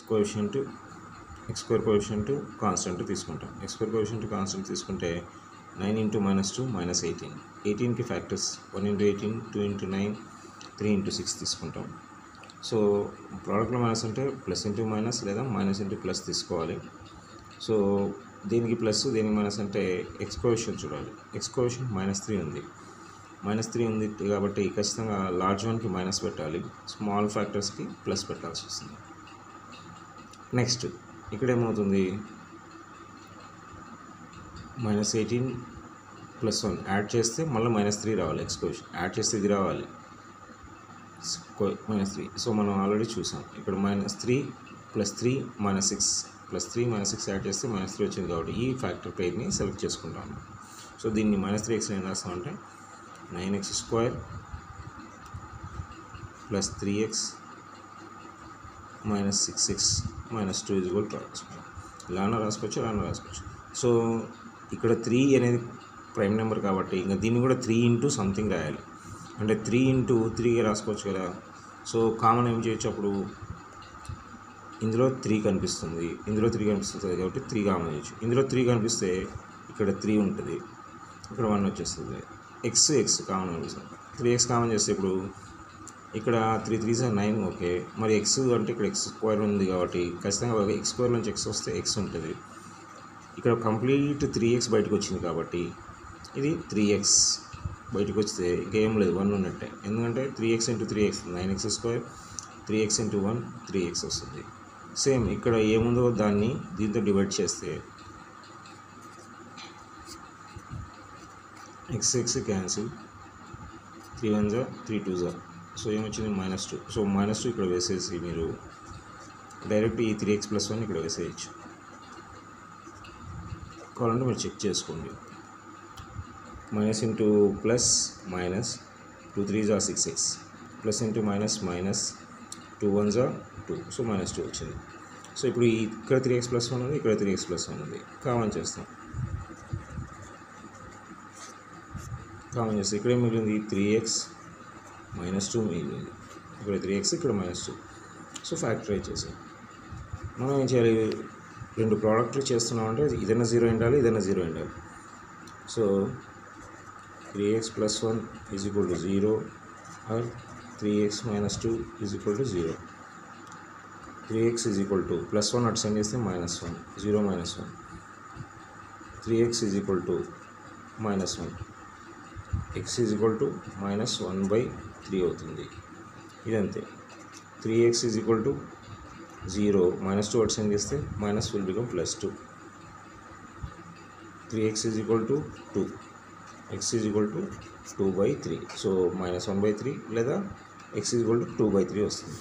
Coefficient X square coefficient constant తీసుకుంటాం. X square coefficient constant తీసుకుంటే 9 × -2 -18. 18కి factors 1 × 18, 2 × 9, 3 × 6 తీసుకుంటాం. So ప్రోడక్ట్లో minus అంటే ప్లస్ ఇంటూ మైనస్ లేదా మైనస్ ఇంటూ ప్లస్ తీసుకోవాలి. సో దీనికి ప్లస్ దీనికి మైనస్ అంటే ఎక్స్ కోఎఫిషియంట్ చూడాలి. ఎక్స్ కోఎఫిషియంట్ -3 ఉంది. -3 ఉంది కాబట్టి ఖచ్చితంగా లార్జ్ వన్కి మైనస్ పెట్టాలి, స్మాల్ ఫ్యాక్టర్స్కి ప్లస్ పెట్టాల్సి వస్తుంది. నెక్స్ట్ ఇక్కడ ఏమవుతుంది, -18 + 1 యాడ్ చేస్తే మళ్ళీ -3 రావాలి. ఎక్స్ కోఎఫిషియంట్ యాడ్ చేస్తే ఇది రావాలి -3. సో మనం ఆల్రెడీ చూసాం ఇక్కడ -3 + 3 -6 + 3 -6 యాడ్ చేస్తే -3 వచ్చింది కాబట్టి ఈ ఫ్యాక్టర్ పెయిర్ని సెలెక్ట్ చేసుకుంటాము. సో దీన్ని -3x ఏం రాస్తామంటే 9x² + 3x - 6x - 2 రాసుకోవాలి. ఇలానే రాసుకోవచ్చు. సో ఇక్కడ 3 అనేది ప్రైమ్ నెంబర్ కాబట్టి ఇంకా దీన్ని కూడా 3 × సంథింగ్ రాయాలి. అంటే 3 × 3 రాసుకోవచ్చు కదా. సో కామన్ ఏం చేయొచ్చు, అప్పుడు ఇందులో 3 కనిపిస్తుంది, ఇందులో 3 కనిపిస్తుంది కాబట్టి 3 కామన్ చేయొచ్చు. ఇందులో 3 కనిపిస్తే ఇక్కడ 3 ఉంటుంది, ఇక్కడ 1 వచ్చేస్తుంది. ఎక్స్ కామన్ కనిపిస్తుంది. 3x కామన్ చేస్తే ఇప్పుడు ఇక్కడ 3 3s 9. ఓకే, మరి ఎక్స్ అంటే ఇక్కడ x² ఉంది కాబట్టి ఖచ్చితంగా x² నుంచి x వస్తే x ఉంటుంది. ఇక్కడ కంప్లీట్ 3x బయటకు వచ్చింది కాబట్టి ఇది 3x బయటకు వస్తే ఇంకేం లేదు, 1 ఉన్నట్టే. ఎందుకంటే 3x × 3x 9x², 3x × 1 3x వస్తుంది. సేమ్ ఇక్కడ ఏముందో దాన్ని దీంతో డివైడ్ చేస్తే x cancel, 3 1s 3 2s. So ఏమొచ్చింది -2. సో -2 ఇక్కడ వేసేసి మీరు డైరెక్ట్ ఈ 3x + 1 ఇక్కడ వేసేయచ్చు. కావాలంటే మీరు చెక్ చేసుకోండి. -+, -2 3s 6x, +, -2 1s 2. సో -2 వచ్చింది. సో ఇప్పుడు ఇక్కడ 3x + 1 ఉంది, ఇక్కడ 3x + 1 ఉంది. కామన్ చేస్తే ఇక్కడ ఏం మిగిలింది, 3x -2 మిగిలింది. ఇక్కడ 3x, ఇక్కడ -2. సో ఫ్యాక్టరైజ్ చేసాం. మనం ఏం చేయాలి, రెండు ప్రోడక్ట్లు చేస్తున్నామంటే ఇదైనా 0 ఉండాలి, ఇదైనా 0 ఉండాలి. So 3x + 1 = 0 or 3x - 2 = 0. 3x +1 అటు సెండ్ చేస్తే -1, 0 -1. 3x -1, x -1/3 అవుతుంది. ఇదంతే. 3x 0, -2 అటు సెండ్ చేస్తే minus will become +2. 3x 2, x 2/3. So -1/3 లేదా x 2/3 వస్తుంది.